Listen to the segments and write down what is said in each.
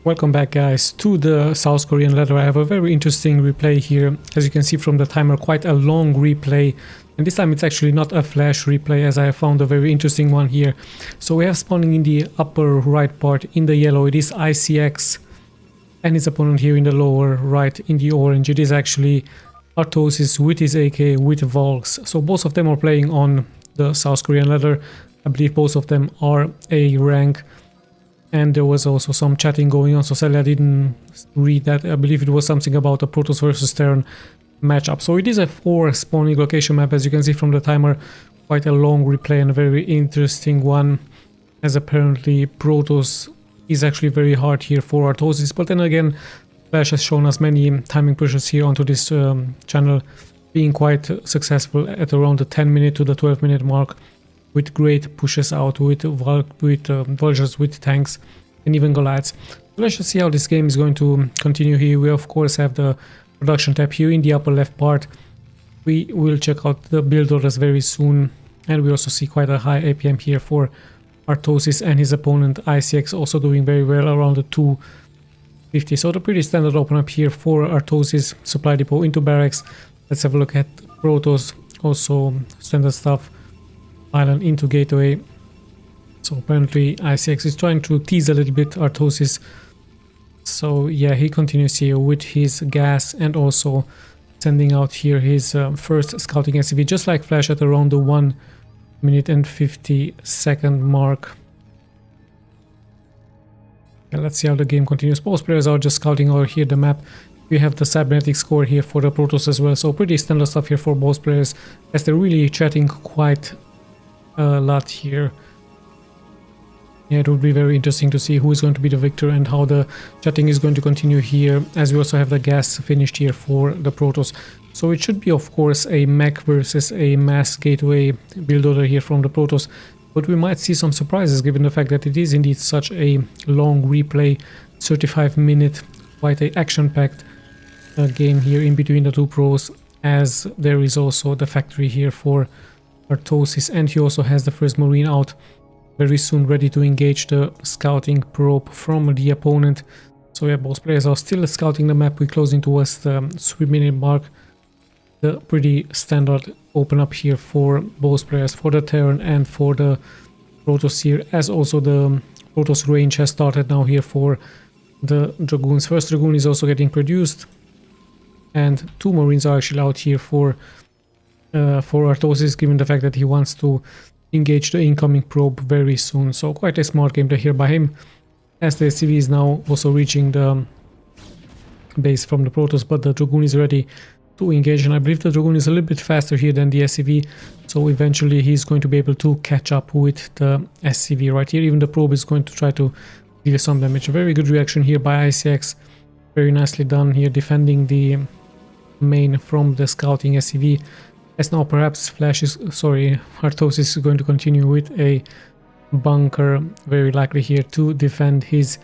Welcome back, guys, to the South Korean ladder. I have a very interesting replay here. As you can see from the timer, quite a long replay, and this time it's actually not a flash replay, as I have found a very interesting one here. So we have spawning in the upper right part in the yellow, it is ICX, and his opponent here in the lower right in the orange, it is actually ARTOSIS with his AK with Volks. So both of them are playing on the South Korean ladder. I believe both of them are A rank. And there was also some chatting going on, so sadly I didn't read that. I believe it was something about a Protoss versus Terran matchup. So it is a 4 spawning location map, as you can see from the timer. Quite a long replay and a very interesting one, as apparently Protoss is actually very hard here for ARTOSIS. But then again, Flash has shown us many timing pushes here onto this channel, being quite successful at around the 10-minute to the 12-minute mark, with great pushes out with vultures, with tanks, and even Goliaths. So let's just see how this game is going to continue here. We of course have the production tab here in the upper left part. We will check out the build orders very soon, and we also see quite a high APM here for ARTOSIS and his opponent ICX, also doing very well around the 250. So the pretty standard open up here for ARTOSIS. Supply depot into barracks. Let's have a look at Protoss, also standard stuff. Island into gateway. So apparently ICX is trying to tease a little bit ARTOSIS. So yeah, he continues here with his gas and also sending out here his first scouting SCV, just like Flash, at around the 1-minute and 50-second mark. And let's see how the game continues. Both players are just scouting over here the map. We have the cybernetic score here for the Protoss as well, so pretty standard stuff here for both players, as they're really chatting quite a lot here. Yeah, it would be very interesting to see who is going to be the victor and how the chatting is going to continue here, as we also have the gas finished here for the Protoss. So it should be, of course, a mech versus a mass gateway build order here from the Protoss, but we might see some surprises given the fact that it is indeed such a long replay, 35-minute, quite a action-packed game here in between the two pros, as there is also the factory here for ARTOSIS, and he also has the first Marine out very soon, ready to engage the scouting probe from the opponent. So yeah, both players are still scouting the map. We're closing towards the 3-minute mark. The pretty standard open up here for both players, for the Terran and for the Protoss here, as also the Protoss range has started now here for the Dragoons. First Dragoon is also getting produced, and 2 Marines are actually out here for ARTOSIS, given the fact that he wants to engage the incoming probe very soon. So quite a smart game here by him, as the SCV is now also reaching the base from the Protoss, but the Dragoon is ready to engage, and I believe the Dragoon is a little bit faster here than the SCV, so eventually he's going to be able to catch up with the SCV right here. Even the probe is going to try to deal some damage. A very good reaction here by ICX, very nicely done here, defending the main from the scouting SCV. As now perhaps ARTOSIS is going to continue with a bunker, very likely here to defend his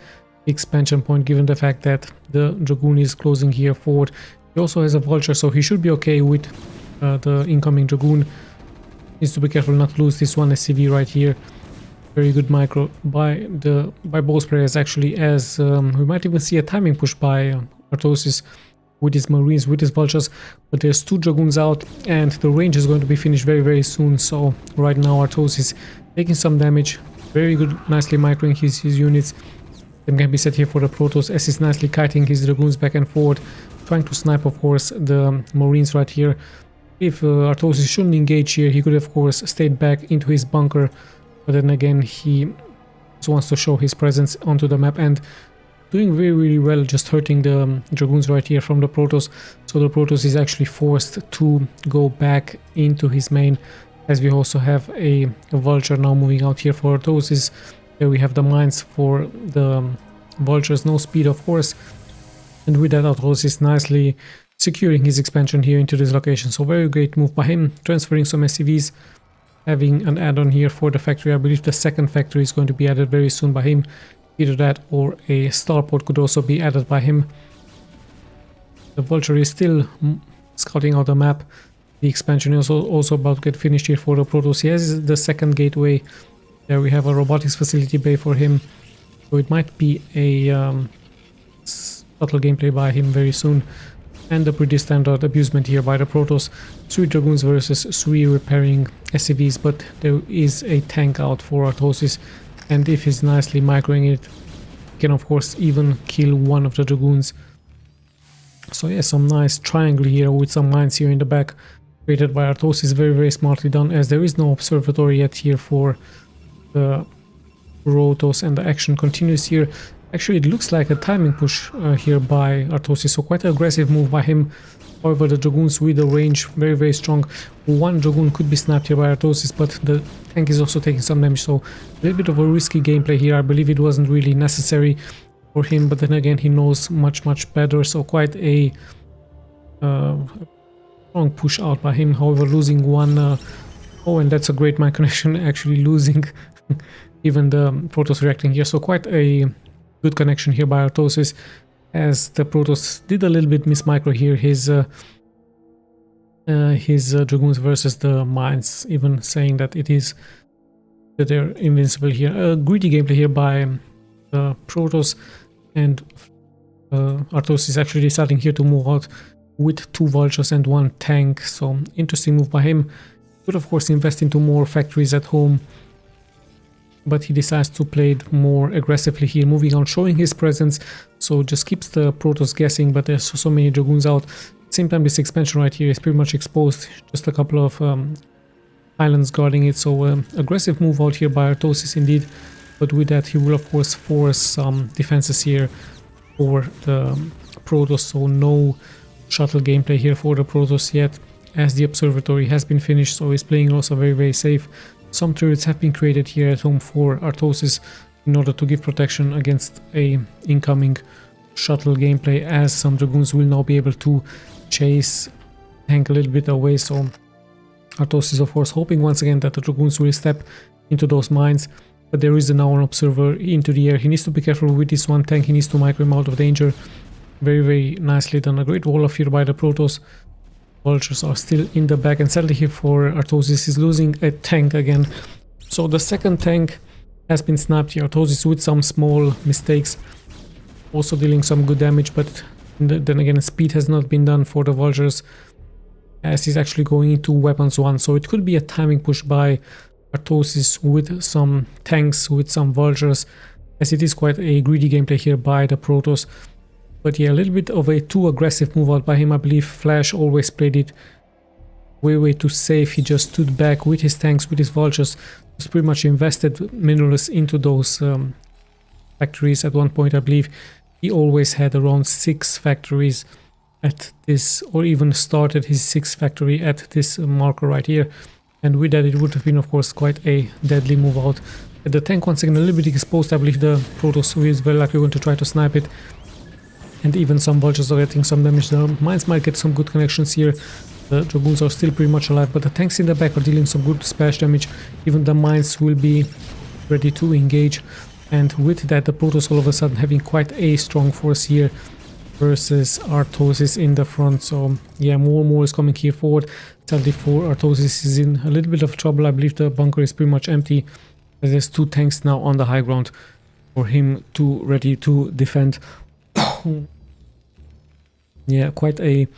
expansion point, given the fact that the Dragoon is closing here forward. He also has a vulture, so he should be okay with the incoming Dragoon. Needs to be careful not to lose this one SCV right here. Very good micro by both players actually, as we might even see a timing push by ARTOSIS with his Marines, with his vultures, but there's 2 Dragoons out and the range is going to be finished very soon. So right now ARTOSIS is taking some damage, very good, nicely microing his units. Then can be set here for the Protoss, as he's nicely kiting his Dragoons back and forward, trying to snipe of course the Marines right here. If ARTOSIS shouldn't engage here, he could of course stayed back into his bunker, but then again he just wants to show his presence onto the map, and doing really well, just hurting the Dragoons right here from the Protoss. So the Protoss is actually forced to go back into his main, as we also have a vulture now moving out here for ARTOSIS. There we have the mines for the vultures, no speed of course, and with that ARTOSIS nicely securing his expansion here into this location. So very great move by him, transferring some SCVs, having an add-on here for the factory. I believe the second factory is going to be added very soon by him. Either that or a starport could also be added by him. The vulture is still scouting out the map. The expansion is also about to get finished here for the Protoss. He has the second gateway. There we have a robotics facility bay for him. So it might be a subtle gameplay by him very soon. And the pretty standard abusement here by the Protoss. 3 Dragoons versus 3 repairing SCVs, but there is a tank out for ARTOSIS, and if he's nicely microing it, he can of course even kill one of the Dragoons. So yeah, some nice triangle here with some mines here in the back created by ARTOSIS, very smartly done, as there is no observatory yet here for the Protoss, and the action continues here. Actually, it looks like a timing push here by ARTOSIS, so quite an aggressive move by him. However, the Dragoons with the range very strong. One Dragoon could be snapped here by ARTOSIS, but the tank is also taking some damage, so a little bit of a risky gameplay here. I believe it wasn't really necessary for him, but then again, he knows much better, so quite a strong push out by him. However, losing one... oh, and that's a great mind connection, actually losing even the Protoss reacting here, so quite a good connection here by ARTOSIS, as the Protoss did a little bit miss micro here, his Dragoons versus the mines, even saying that they're invincible here. A greedy gameplay here by the Protoss, and ARTOSIS actually deciding here to move out with 2 vultures and 1 tank, so interesting move by him. Could of course invest into more factories at home, but he decides to play it more aggressively here, moving on, showing his presence, so just keeps the Protoss guessing, but there's so many Dragoons out. At the same time, this expansion right here is pretty much exposed, just a couple of islands guarding it, so aggressive move out here by ARTOSIS indeed, but with that he will of course force some defenses here for the Protoss, so no shuttle gameplay here for the Protoss yet, as the observatory has been finished, so he's playing also very safe. Some turrets have been created here at home for ARTOSIS in order to give protection against a incoming shuttle gameplay, as some Dragoons will now be able to chase tank a little bit away, so ARTOSIS of course hoping once again that the Dragoons will step into those mines, but there is now an observer into the air. He needs to be careful with this one tank, he needs to micro him out of danger. Very nicely done, a great wall of here by the Protoss. Vultures are still in the back, and sadly here for ARTOSIS is losing a tank again. So the second tank has been snapped here. ARTOSIS with some small mistakes, also dealing some good damage, but then again speed has not been done for the vultures, as he's actually going into weapons 1. So it could be a timing push by ARTOSIS with some tanks, with some vultures, as it is quite a greedy gameplay here by the Protoss. But yeah, a little bit of a too aggressive move out by him. I believe Flash always played it way too safe. He just stood back with his tanks, with his vultures, just pretty much invested minerals into those factories. At one point I believe he always had around 6 factories at this, or even started his 6th factory at this marker right here, and with that it would have been of course quite a deadly move out. The tank once again a little bit exposed. I believe the Protoss is very likely going to try to snipe it, and even some vultures are getting some damage. The mines might get some good connections here. The Dragoons are still pretty much alive, but the tanks in the back are dealing some good splash damage. Even the mines will be ready to engage, and with that the Protoss all of a sudden having quite a strong force here versus ARTOSIS in the front. So yeah, more is coming here forward. Sadly for ARTOSIS is in a little bit of trouble. I believe the bunker is pretty much empty, as there's 2 tanks now on the high ground for him to ready to defend. Yeah, quite a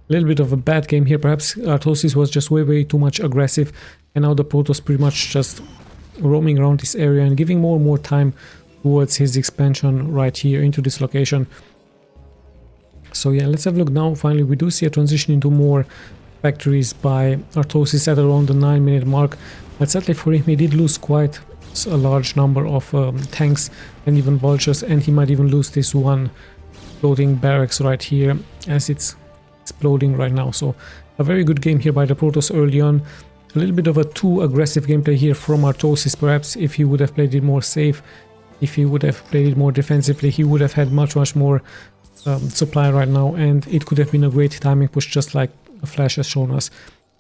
little bit of a bad game here. Perhaps ARTOSIS was just way too much aggressive, and now the Protoss pretty much just roaming around this area and giving more and more time towards his expansion right here into this location. So yeah, let's have a look now. Finally, we do see a transition into more factories by ARTOSIS at around the 9-minute mark, but sadly for him he did lose quite a large number of tanks and even vultures, and he might even lose this one floating barracks right here as it's exploding right now. So a very good game here by the Protoss early on. A little bit of a too aggressive gameplay here from ARTOSIS. Perhaps if he would have played it more safe, if he would have played it more defensively, he would have had much more supply right now, and it could have been a great timing push, just like Flash has shown us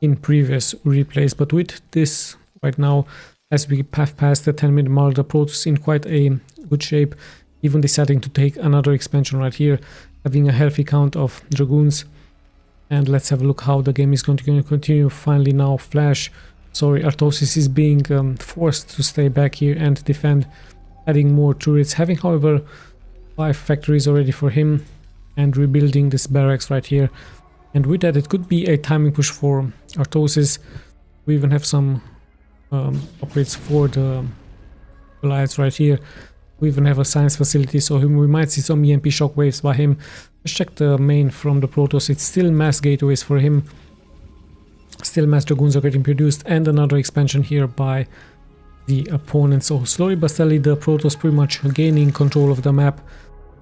in previous replays. But with this right now, as we have passed the 10-minute mark, the Protoss in quite a good shape, even deciding to take another expansion right here, having a healthy count of Dragoons. And let's have a look how the game is going to continue. Finally now ARTOSIS is being forced to stay back here and defend, adding more turrets, having however 5 factories already for him and rebuilding this barracks right here. And with that, it could be a timing push for ARTOSIS. We even have some upgrades for the Goliaths right here. We even have a science facility, so we might see some EMP shockwaves by him. Let's check the main from the Protoss. It's still mass gateways for him. Still mass dragoons are getting produced, and another expansion here by the opponent. So slowly but steadily the Protoss pretty much gaining control of the map,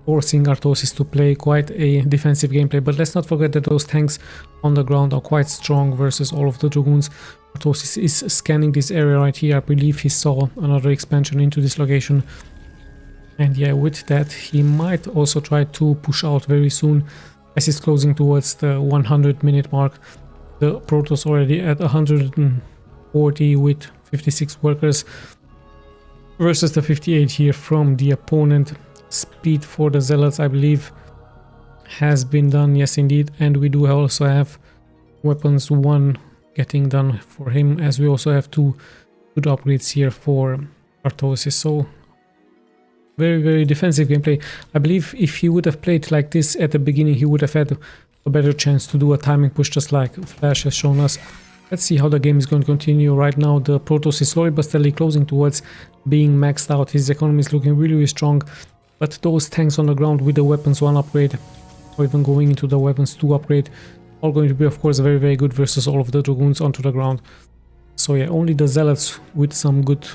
forcing ARTOSIS to play quite a defensive gameplay. But let's not forget that those tanks on the ground are quite strong versus all of the dragoons. ARTOSIS is scanning this area right here. I believe he saw another expansion into this location. And yeah, with that, he might also try to push out very soon as he's closing towards the 100-minute mark. The Protoss already at 140 with 56 workers versus the 58 here from the opponent. Speed for the Zealots, I believe, has been done. Yes, indeed. And we do also have weapons 1 getting done for him, as we also have 2 good upgrades here for ARTOSIS. So very, very defensive gameplay. I believe if he would have played like this at the beginning, he would have had a better chance to do a timing push, just like Flash has shown us. Let's see how the game is going to continue. Right now, the Protoss is slowly but steadily closing towards being maxed out. His economy is looking really, really strong. But those tanks on the ground with the weapons 1 upgrade, or even going into the weapons 2 upgrade, are going to be, of course, very, very good versus all of the dragoons onto the ground. So yeah, only the Zealots with some good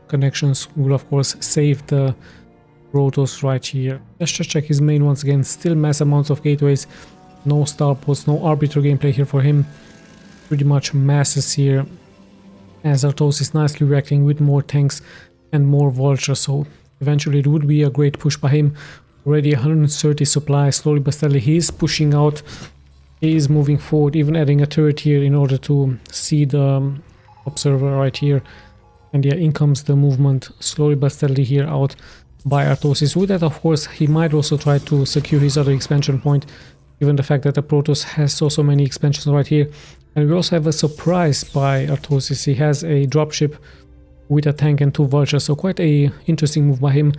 connections will, of course, save the Protoss right here. Let's just check his main once again. Still mass amounts of gateways, no starports, no arbiter gameplay here for him. Pretty much masses here, as ARTOSIS is nicely reacting with more tanks and more vultures. So eventually it would be a great push by him. Already 130 supply, slowly but steadily he is pushing out. He is moving forward, even adding a turret here in order to see the observer right here. And yeah, in comes the movement slowly but steadily here out by ARTOSIS. With that, of course, he might also try to secure his other expansion point, given the fact that the Protoss has so many expansions right here. And we also have a surprise by ARTOSIS. He has a dropship with a tank and 2 vultures, so quite a interesting move by him.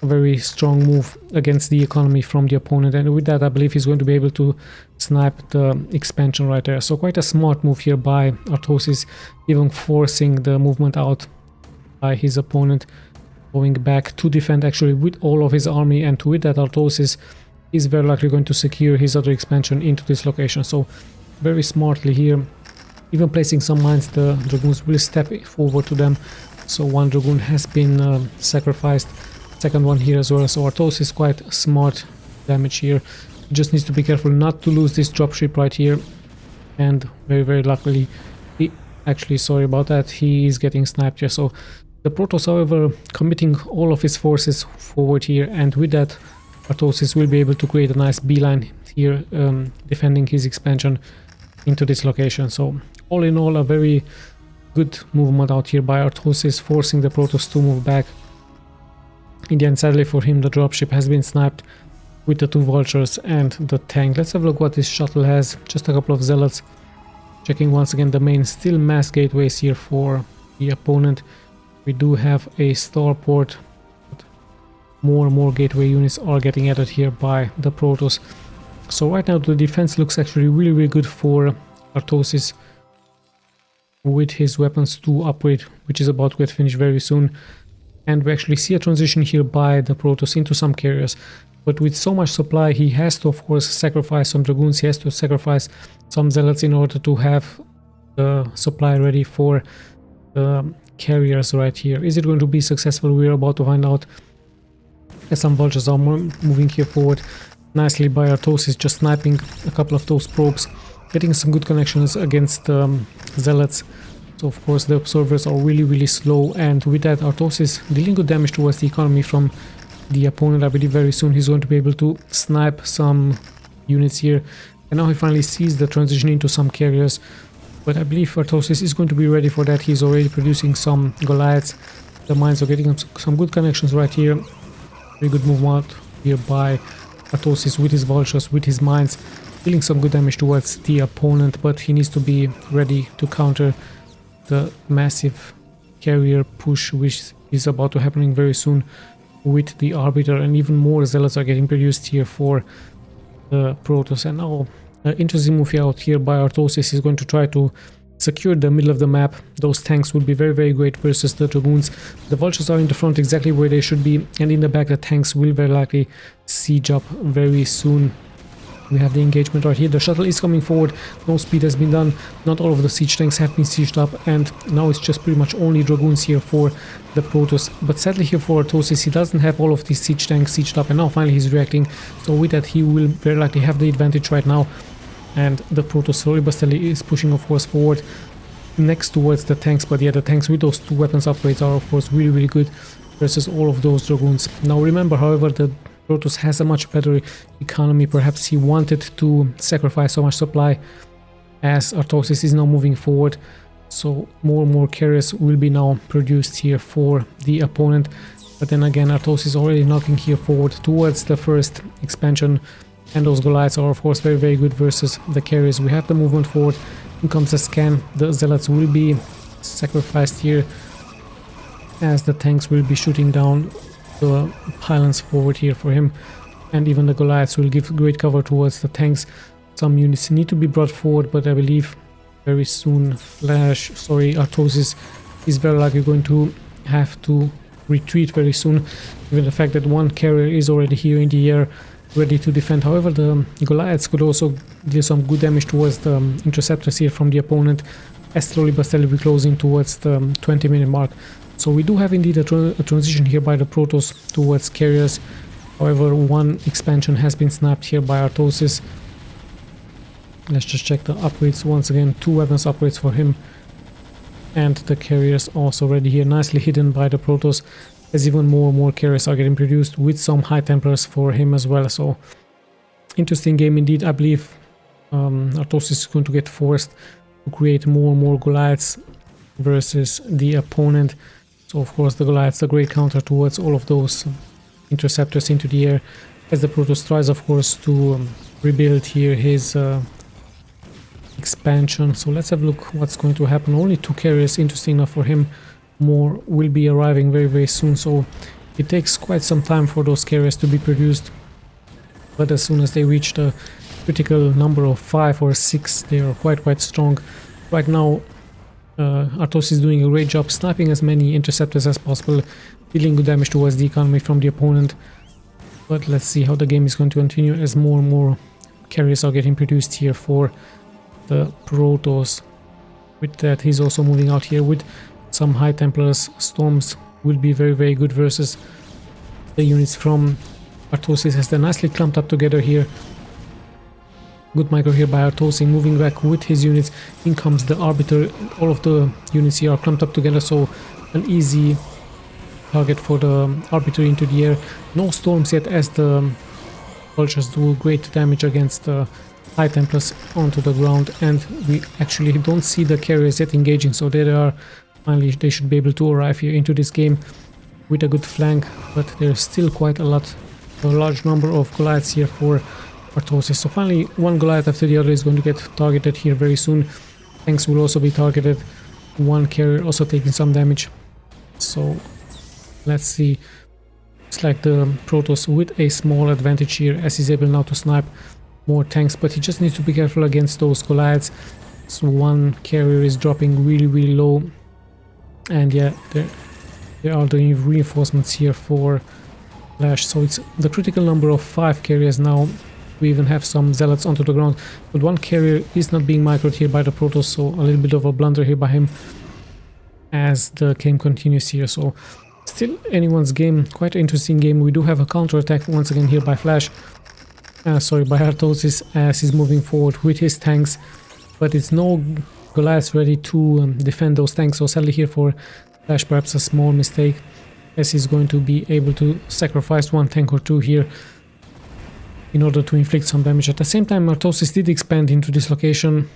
A very strong move against the economy from the opponent, and with that I believe he's going to be able to snipe the expansion right there. So quite a smart move here by ARTOSIS, even forcing the movement out by his opponent, going back to defend actually with all of his army. And with that, ARTOSIS is very likely going to secure his other expansion into this location. So very smartly here, even placing some mines, the dragoons will step forward to them. So 1 dragoon has been sacrificed, 2nd one here as well. So ARTOSIS is quite smart damage here. He just needs to be careful not to lose this dropship right here. And very, very luckily, he actually, sorry about that, he is getting sniped here. So the Protoss, however, committing all of his forces forward here, and with that ARTOSIS will be able to create a nice beeline here, defending his expansion into this location. So all in all, a very good movement out here by ARTOSIS, forcing the Protoss to move back. In the end, sadly for him, the dropship has been sniped with the 2 vultures and the tank. Let's have a look what this shuttle has. Just a couple of zealots. Checking once again the main, still mass gateways here for the opponent. We do have a starport. More and more gateway units are getting added here by the Protoss. So right now the defense looks actually really, really good for ARTOSIS with his weapons 2 upgrade, which is about to get finished very soon. And we actually see a transition here by the Protoss into some carriers. But with so much supply, he has to, of course, sacrifice some dragoons. He has to sacrifice some zealots in order to have the supply ready for the carriers right here. Is it going to be successful? We're about to find out. As some vultures are moving here forward nicely by ARTOSIS, just sniping a couple of those probes, getting some good connections against zealots. So of course the observers are really, really slow, and with that ARTOSIS dealing good damage towards the economy from the opponent. I believe very soon he's going to be able to snipe some units here. And now he finally sees the transition into some carriers, but I believe ARTOSIS is going to be ready for that. He's already producing some Goliaths. The mines are getting some good connections right here. Very good movement here by ARTOSIS with his vultures, with his mines, dealing some good damage towards the opponent, but he needs to be ready to counter the massive carrier push which is about to happening very soon with the Arbiter, and even more zealots are getting produced here for the Protoss. And now interesting move out here by ARTOSIS is going to try to secure the middle of the map. Those tanks would be very great versus the Dragoons. The Vultures are in the front exactly where they should be, and in the back the tanks will very likely siege up very soon. We have the engagement right here. The shuttle is coming forward. No speed has been done. Not all of the siege tanks have been sieged up, and now it's just pretty much only Dragoons here for the Protoss. But sadly here for ARTOSIS, he doesn't have all of these siege tanks sieged up, and now finally he's reacting. So with that, he will very likely have the advantage right now. And the Protoss slowly but steadily is pushing, of course, forward next towards the tanks. But yeah, the tanks with those 2 weapons upgrades are, of course, really good versus all of those Dragoons. Now remember, however, the Protoss has a much better economy. Perhaps he wanted to sacrifice so much supply as ARTOSIS is now moving forward. So more and more carriers will be now produced here for the opponent. But then again, ARTOSIS is already knocking here forward towards the first expansion. And those Goliaths are, of course, very good versus the carriers. We have the movement forward. In comes the scan. The Zealots will be sacrificed here as the tanks will be shooting down the pylons forward here for him, and even the Goliaths will give great cover towards the tanks. Some units need to be brought forward, but I believe very soon ARTOSIS is very likely going to have to retreat very soon, given the fact that one carrier is already here in the air ready to defend. However, the Goliaths could also deal some good damage towards the interceptors here from the opponent, as slowly but steadily we're closing towards the 20-minute mark. So we do have indeed a transition here by the Protoss towards carriers. However, one expansion has been snapped here by ARTOSIS. Let's just check the upgrades once again. 2 weapons upgrades for him. And the carriers also ready here, nicely hidden by the Protoss, as even more and more carriers are getting produced with some High Templars for him as well. So interesting game indeed. I believe ARTOSIS is going to get forced to create more and more Goliaths versus the opponent. So of course the Goliaths, a great counter towards all of those interceptors into the air, as the Protoss tries, of course, to rebuild here his expansion. So let's have a look what's going to happen. Only 2 carriers, interesting enough for him. More will be arriving very soon, so it takes quite some time for those carriers to be produced. But as soon as they reach the critical number of 5 or 6, they are quite strong. Right now ARTOSIS is doing a great job sniping as many interceptors as possible, dealing good damage towards the economy from the opponent. But let's see how the game is going to continue as more and more carriers are getting produced here for the Protoss. With that, he's also moving out here with some High Templars. Storms will be very good versus the units from ARTOSIS, as they're nicely clumped up together here. Good micro here by ARTOSIS, moving back with his units. In comes the Arbiter. All of the units here are clumped up together, so an easy target for the Arbiter into the air. No storms yet, as the Vultures do great damage against the High Templars onto the ground, and we actually don't see the carriers yet engaging, so there they are. Finally, they should be able to arrive here into this game with a good flank, but there's still quite a large number of Goliaths here for ARTOSIS. So finally, one Goliath after the other is going to get targeted here very soon. Tanks will also be targeted. One carrier also taking some damage. So let's see. It's like the Protoss with a small advantage here, as he's able now to snipe more tanks, but he just needs to be careful against those Goliaths. So one carrier is dropping really low, and yeah, there are the reinforcements here for Flash. So it's the critical number of 5 carriers now. We even have some Zealots onto the ground, but one carrier is not being microed here by the Protoss, so a little bit of a blunder here by him as the game continues here. So still anyone's game, quite an interesting game. We do have a counter attack once again here by Flash, by ARTOSIS, as he's moving forward with his tanks, but it's no Goliaths ready to defend those tanks. So sadly here for Flash, perhaps a small mistake, as he's going to be able to sacrifice one tank or 2 here in order to inflict some damage. At the same time, ARTOSIS did expand into this location,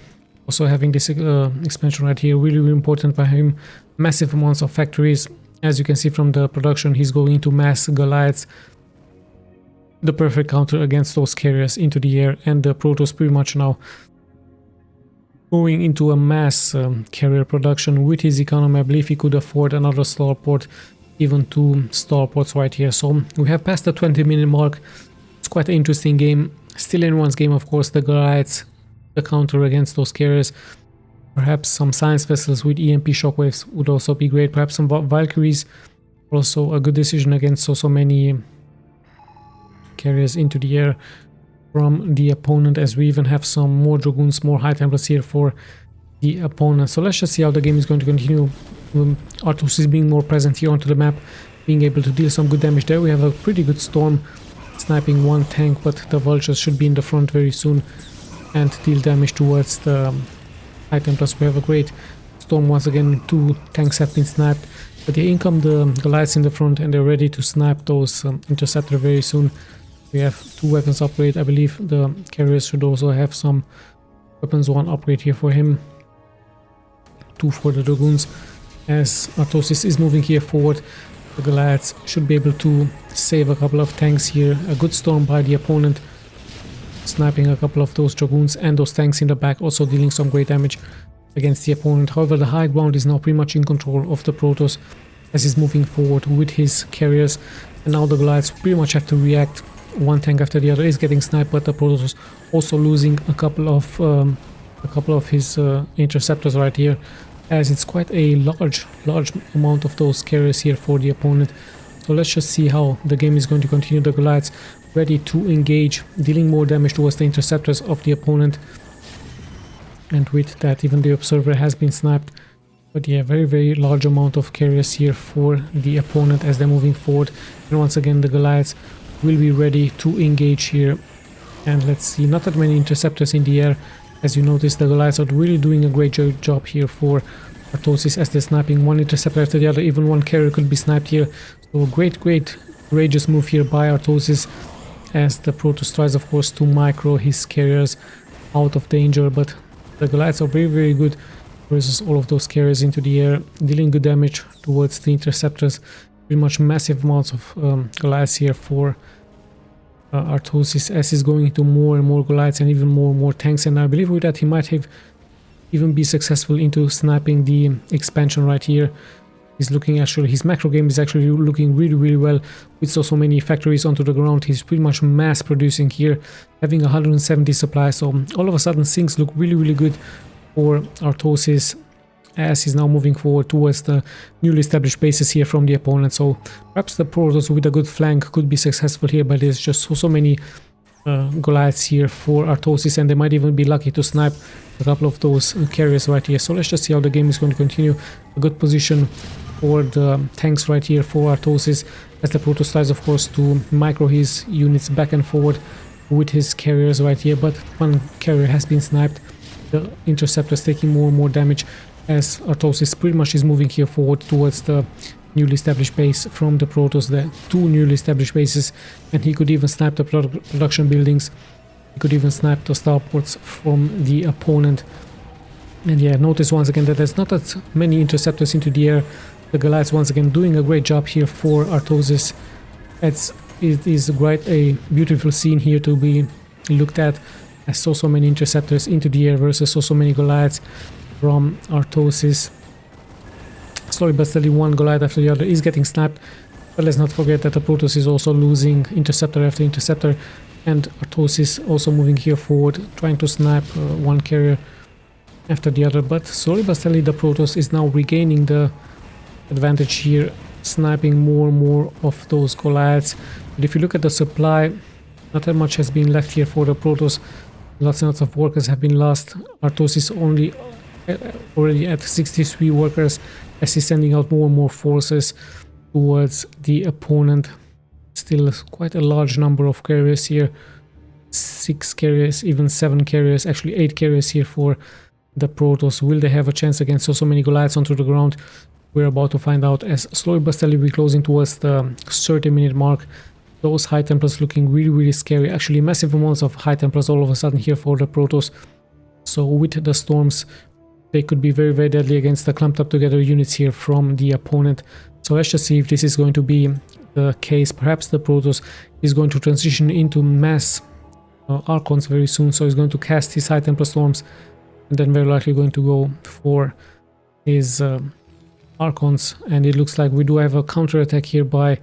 also having this expansion right here, really important by him. Massive amounts of factories. As you can see from the production, he's going to mass Goliaths. The perfect counter against those carriers into the air, and the Protoss pretty much now going into a mass carrier production with his economy. I believe he could afford another starport even 2 starports right here. So we have passed the 20-minute mark. It's quite an interesting game. Still anyone's game, of course. The Goliaths, the counter against those carriers. Perhaps some science vessels with EMP shockwaves would also be great. Perhaps some Valkyries. Also a good decision against so many carriers into the air from the opponent, as we even have some more Dragoons, more High Templars here for the opponent. So let's just see how the game is going to continue. ARTOSIS being more present here onto the map, being able to deal some good damage there. We have a pretty good Storm sniping one tank, but the Vultures should be in the front very soon and deal damage towards the High Templars. We have a great Storm once again. 2 tanks have been sniped, but here in come the Goliaths in the front, and they're ready to snipe those Interceptor very soon. We have 2 weapons upgrade. I believe the carriers should also have some weapons 1 upgrade here for him. 2 for the Dragoons. As ARTOSIS is moving here forward, the Goliaths should be able to save a couple of tanks here. A good Storm by the opponent, sniping a couple of those Dragoons and those tanks in the back, also dealing some great damage against the opponent. However, the high ground is now pretty much in control of the Protoss as he's moving forward with his carriers, and now the Goliaths pretty much have to react. One tank after the other is getting sniped, but the Protoss also losing a couple of his interceptors right here, as it's quite a large amount of those carriers here for the opponent. So let's just see how the game is going to continue. The Goliaths ready to engage, dealing more damage towards the interceptors of the opponent, and with that even the observer has been sniped. But yeah, very large amount of carriers here for the opponent as they're moving forward, and once again the Goliaths will be ready to engage here. And let's see, not that many interceptors in the air. As you notice, the Goliaths are really doing a great job here for ARTOSIS as they're sniping one interceptor after the other. Even one carrier could be sniped here. So great courageous move here by ARTOSIS, as the Protoss tries of course to micro his carriers out of danger. But the Goliaths are very good versus all of those carriers into the air, dealing good damage towards the interceptors. Pretty much massive amounts of Goliaths here for ARTOSIS, as he's going into more and more Goliaths and even more tanks. And I believe with that he might have even be successful into sniping the expansion right here. He's looking, actually his macro game is actually looking really well with so many factories onto the ground. He's pretty much mass producing here, having 170 supply. So all of a sudden things look really good for ARTOSIS as he's now moving forward towards the newly established bases here from the opponent. So perhaps the Protoss with a good flank could be successful here, but there's just so many Goliaths here for ARTOSIS, and they might even be lucky to snipe a couple of those carriers right here. So let's just see how the game is going to continue. A good position for the tanks right here for ARTOSIS, as the Protoss tries of course to micro his units back and forward with his carriers right here, but one carrier has been sniped. The interceptors taking more and more damage as ARTOSIS pretty much is moving here forward towards the newly established base from the Protoss, the 2 newly established bases, and he could even snipe the production buildings. He could even snipe the starports from the opponent. And yeah, notice once again that there's not that many interceptors into the air. The Goliaths once again doing a great job here for ARTOSIS. It is quite a beautiful scene here to be looked at, as so many interceptors into the air versus so many Goliaths from ARTOSIS. Slowly but steadily one Goliath after the other is getting sniped, but let's not forget that the Protoss is also losing interceptor after interceptor, and ARTOSIS also moving here forward, trying to snipe one carrier after the other. But slowly but steadily the Protoss is now regaining the advantage here, sniping more and more of those Goliaths. But if you look at the supply, not that much has been left here for the Protoss. Lots and lots of workers have been lost. ARTOSIS already at 63 workers, as he's sending out more and more forces towards the opponent. Still quite a large number of carriers here. 6 carriers, even 7 carriers, actually 8 carriers here for the Protoss. Will they have a chance against so many Goliaths onto the ground? We're about to find out, as slowly but steadily we're closing towards the 30-minute mark. Those High Templars looking really scary. Actually massive amounts of High Templars all of a sudden here for the Protoss. So with the Storms, they could be very deadly against the clumped up together units here from the opponent. So let's just see if this is going to be the case. Perhaps the Protoss is going to transition into mass Archons very soon. So he's going to cast his High Templar Storms, and then very likely going to go for his Archons, and it looks like we do have a counter-attack here by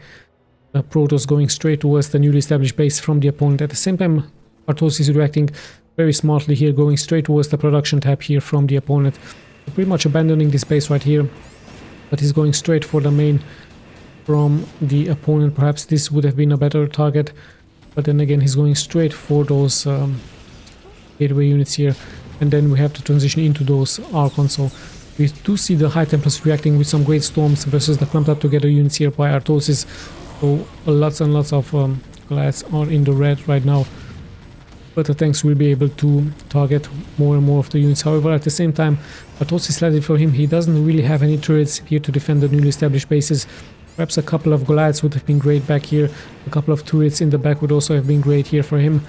the Protoss going straight towards the newly established base from the opponent. At the same time, ARTOSIS is reacting very smartly here, going straight towards the production tab here from the opponent. Pretty much abandoning this base right here, but he's going straight for the main from the opponent. Perhaps this would have been a better target, but then again he's going straight for those gateway units here, and then we have to transition into those Archons. So we do see the High Templars reacting with some great storms versus the clumped up together units here by ARTOSIS. So lots and lots of Goliaths are in the red right now, but the tanks will be able to target more and more of the units. However, at the same time, ARTOSIS landed for him. He doesn't really have any turrets here to defend the newly established bases. Perhaps a couple of Goliaths would have been great back here. A couple of turrets in the back would also have been great here for him,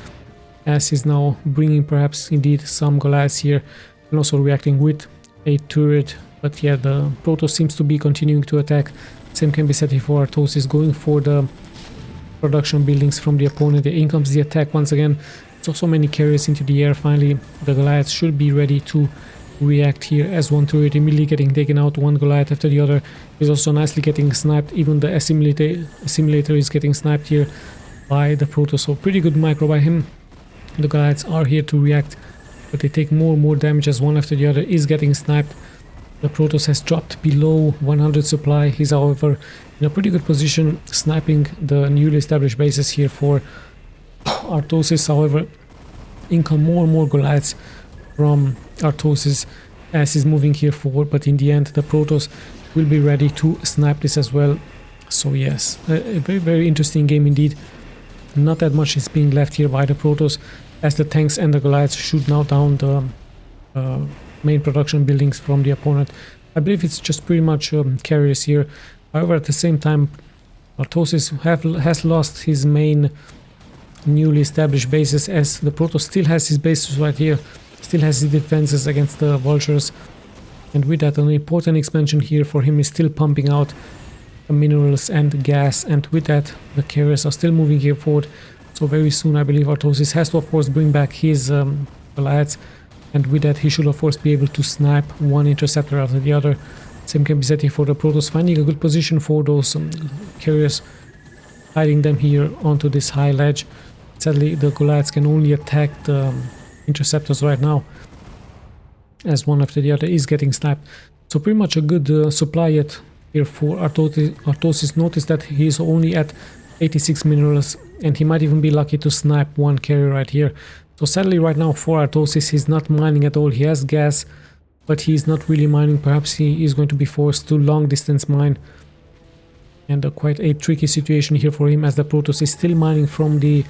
as he's now bringing perhaps indeed some Goliaths here and also reacting with a turret. But yeah, the Protoss seems to be continuing to attack. Same can be said here for ARTOSIS, going for the production buildings from the opponent. In comes the attack once again. So many carriers into the air. Finally, the Goliaths should be ready to react here, as one turret immediately getting taken out, one Goliath after the other is also nicely getting sniped. Even the assimilator is getting sniped here by the Protoss. So pretty good micro by him. The Goliaths are here to react, but they take more and more damage as one after the other is getting sniped. The Protoss has dropped below 100 supply. He's however in a pretty good position sniping the newly established bases here for ARTOSIS. However, in come more and more Goliaths from ARTOSIS as he's moving here forward, but in the end the Protoss will be ready to snipe this as well. So yes, a very interesting game indeed. Not that much is being left here by the Protoss, as the tanks and the Goliaths shoot now down the main production buildings from the opponent. I believe it's just pretty much carriers here. However, at the same time, ARTOSIS has lost his main newly established bases, as the Protoss still has his bases right here, still has his defenses against the vultures, and with that an important expansion here for him is still pumping out minerals and gas, and with that the carriers are still moving here forward. So very soon I believe ARTOSIS has to of course bring back his Goliaths, and with that he should of course be able to snipe one interceptor after the other. Same can be said here for the Protoss, finding a good position for those carriers, hiding them here onto this high ledge. Sadly the Goliaths can only attack the interceptors right now, as one after the other is getting sniped. So pretty much a good supply yet here for ARTOSIS. Notice that he is only at 86 minerals, and he might even be lucky to snipe one carrier right here. So sadly right now for ARTOSIS he's not mining at all. He has gas, but he's not really mining. Perhaps he is going to be forced to long distance mine, and quite a tricky situation here for him, as the Protoss is still mining from the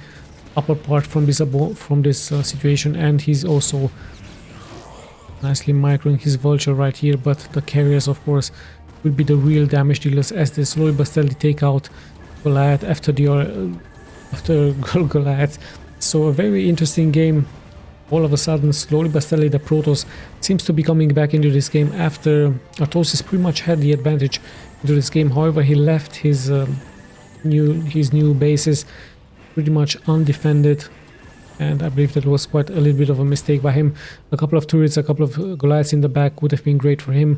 upper part from this situation, and he's also nicely microing his vulture right here. But the carriers of course will be the real damage dealers, as they slowly but steadily take out Goliath after Goliath. So a very interesting game. All of a sudden, slowly but steadily, the Protoss seems to be coming back into this game after ARTOSIS pretty much had the advantage into this game. However, he left his new bases pretty much undefended, and I believe that was quite a little bit of a mistake by him. A couple of turrets, a couple of Goliaths in the back would have been great for him,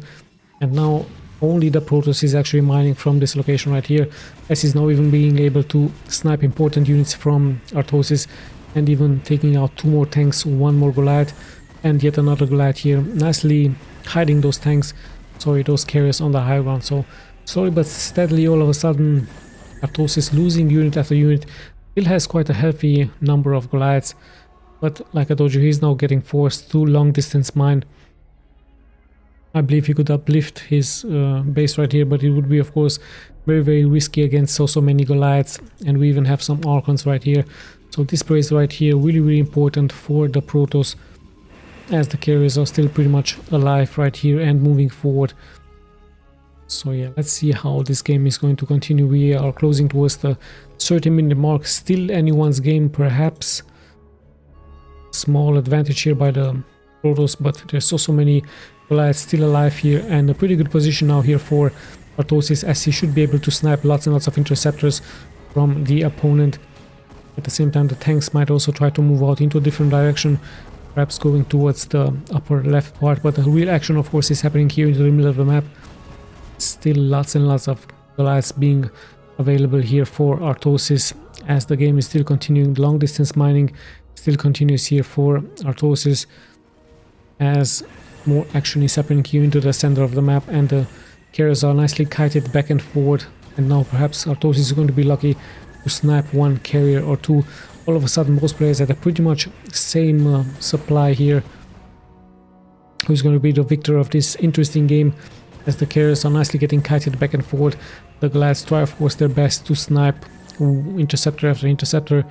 and now only the Protoss is actually mining from this location right here, as he's now even being able to snipe important units from ARTOSIS, and even taking out two more tanks, one more Goliath, and yet another Goliath here, nicely hiding those tanks, those carriers on the high ground. So slowly but steadily, all of a sudden, ARTOSIS losing unit after unit. Still has quite a healthy number of Goliaths, but like I told you, he's now getting forced to long distance mine. I believe he could uplift his base right here, but it would be of course very risky against so many Goliaths, and we even have some Archons right here. So this base right here really important for the Protoss, as the carriers are still pretty much alive right here and moving forward. So yeah, let's see how this game is going to continue. We are closing towards the 30-minute mark. Still anyone's game, perhaps. Small advantage here by the Protoss, but there's so many Goliaths still alive here, and a pretty good position now here for ARTOSIS, as he should be able to snipe lots and lots of interceptors from the opponent. At the same time, the tanks might also try to move out into a different direction, perhaps going towards the upper left part, but the real action of course is happening here into the middle of the map. Still lots and lots of Goliaths being available here for Artosis as the game is still continuing. Long distance mining still continues here for Artosis as more action is happening here into the center of the map, and the carriers are nicely kited back and forward. And now perhaps Artosis is going to be lucky to snipe one carrier or two. All of a sudden both players at a pretty much same supply here. Who's going to be the victor of this interesting game as the carriers are nicely getting kited back and forward. The Goliaths try of course their best to snipe interceptor after interceptor,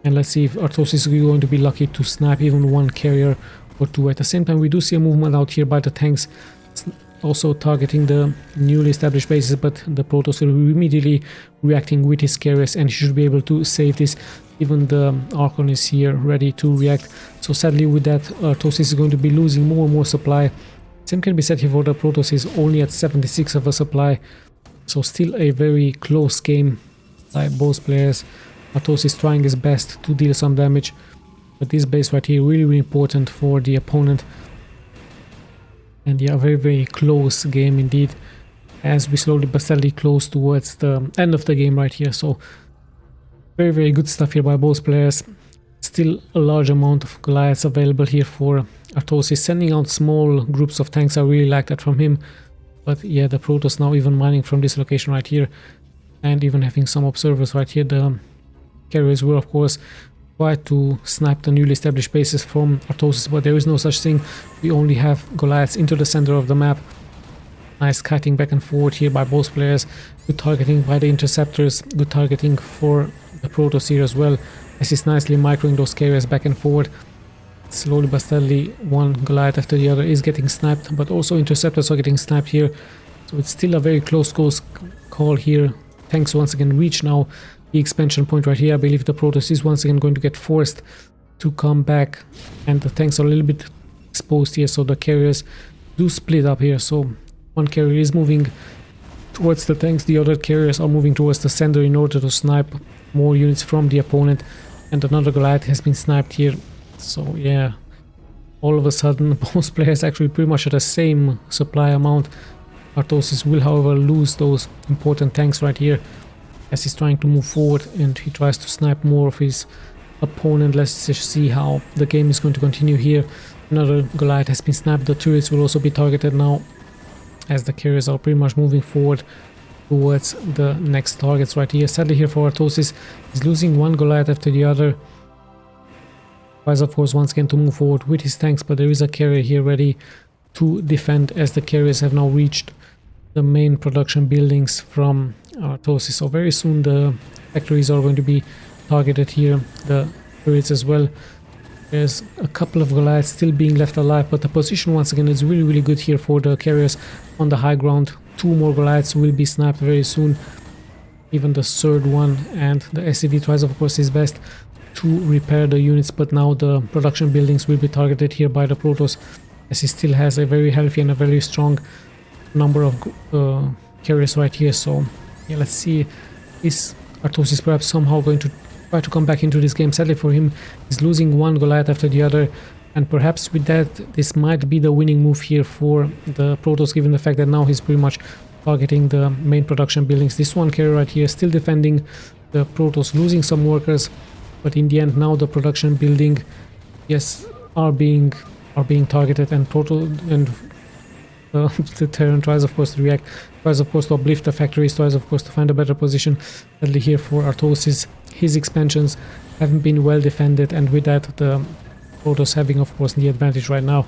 and let's see if Artosis is going to be lucky to snipe even one carrier or two. At the same time we do see a movement out here by the tanks also targeting the newly established bases, but the Protoss will be immediately reacting with his carriers and he should be able to save this. Even the Archon is here ready to react. So sadly with that Artosis is going to be losing more and more supply. Same can be said here for the Protoss, is only at 76 of a supply. So still a very close game by both players. Artosis is trying his best to deal some damage, but this base right here really important for the opponent. And yeah, very close game indeed as we slowly but steadily close towards the end of the game right here. So very good stuff here by both players. Still a large amount of Goliaths available here for Artosis. Sending out small groups of tanks, I really like that from him. But yeah, the Protoss now even mining from this location right here and even having some observers right here. The carriers will of course try to snipe the newly established bases from Artosis, but there is no such thing. We only have Goliaths into the center of the map. Nice kiting back and forward here by both players. Good targeting by the interceptors. Good targeting for the Protoss here as well, as he's nicely microing those carriers back and forward. Slowly but steadily one Goliath after the other is getting sniped, but also interceptors are getting sniped here. So it's still a very close call here. Tanks once again reach now the expansion point right here. I believe the Protoss is once again going to get forced to come back, and the tanks are a little bit exposed here, so the carriers do split up here. So one carrier is moving towards the tanks, the other carriers are moving towards the center in order to snipe more units from the opponent, and another Goliath has been sniped here. So yeah, all of a sudden both players actually pretty much at the same supply amount. Artosis will however lose those important tanks right here as he's trying to move forward and he tries to snipe more of his opponent. Let's just see how the game is going to continue here. Another Goliath has been sniped. The turrets will also be targeted now as the carriers are pretty much moving forward towards the next targets right here. Sadly here for Artosis, he's losing one Goliath after the other. Tries of course once again to move forward with his tanks, but there is a carrier here ready to defend as the carriers have now reached the main production buildings from Artosis. So very soon the factories are going to be targeted here, the turrets as well. There's a couple of Goliaths still being left alive, but the position once again is really good here for the carriers on the high ground. Two more Goliaths will be sniped very soon, even the third one, and the SCV tries of course his best to repair the units, but now the production buildings will be targeted here by the Protoss as he still has a very healthy and a very strong number of carriers right here. So yeah, let's see, is Artosis perhaps somehow going to try to come back into this game? Sadly for him, he's losing one Goliath after the other, and perhaps with that this might be the winning move here for the Protoss, given the fact that now he's pretty much targeting the main production buildings. This one carrier right here still defending the Protoss, losing some workers, but in the end now the production building, yes, are being targeted, and the Terran tries of course to react, tries of course to uplift the factories, tries of course to find a better position. Sadly here for Artosis, his expansions haven't been well defended, and with that the Protoss having of course the advantage right now.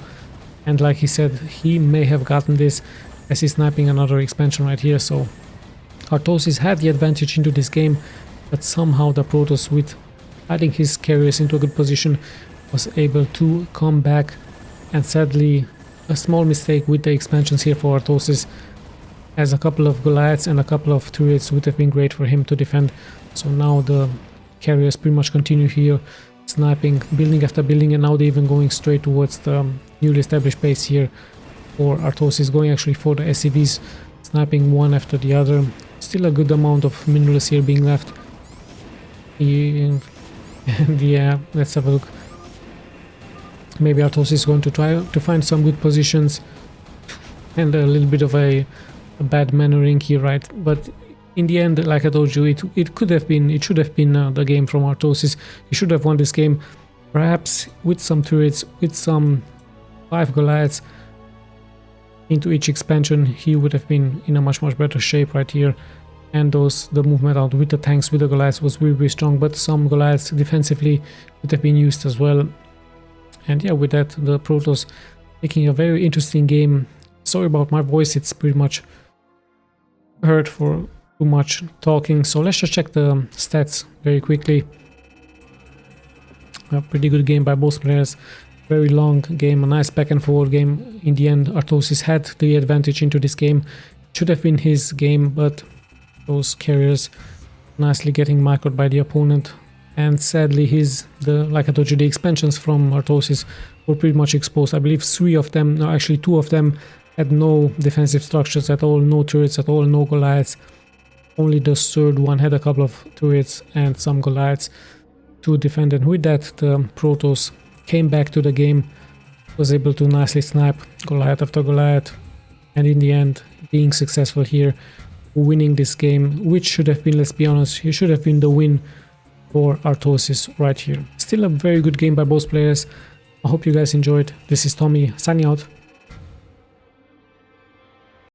And like he said, he may have gotten this as he's sniping another expansion right here. So Artosis had the advantage into this game, but somehow the Protoss, with adding his carriers into a good position, was able to come back. And sadly a small mistake with the expansions here for Artosis, as a couple of Goliaths and a couple of turrets would have been great for him to defend. So now the carriers pretty much continue here sniping building after building, and now they're even going straight towards the newly established base here for Artosis, going actually for the SCVs, sniping one after the other. Still a good amount of minerals here being left. And yeah, let's have a look. Maybe Artosis is going to try to find some good positions and a little bit of a a bad maneuvering here, right? But in the end, like I told you, it should have been the game from ARTOSIS. He should have won this game, perhaps with some turrets, with some 5 Goliaths into each expansion. He would have been in a much better shape right here. And the movement out with the tanks, with the Goliaths was really strong, but some Goliaths defensively would have been used as well. And yeah, with that, the Protoss making a very interesting game. Sorry about my voice, it's pretty much heard for too much talking. So let's just check the stats very quickly. A pretty good game by both players. Very long game, a nice back and forward game. In the end, ARTOSIS had the advantage into this game. It should have been his game, but those carriers nicely getting microed by the opponent. And sadly, like I told you, the expansions from ARTOSIS were pretty much exposed. I believe 3 of them, no, actually 2 of them had no defensive structures at all, no turrets at all, no Goliaths. Only the third one had a couple of turrets and some Goliaths to defend. And with that, the Protoss came back to the game, was able to nicely snipe Goliath after Goliath, and in the end, being successful here, winning this game, which should have been, let's be honest, it should have been the win for ARTOSIS right here. Still a very good game by both players. I hope you guys enjoyed. This is Tommy, signing out.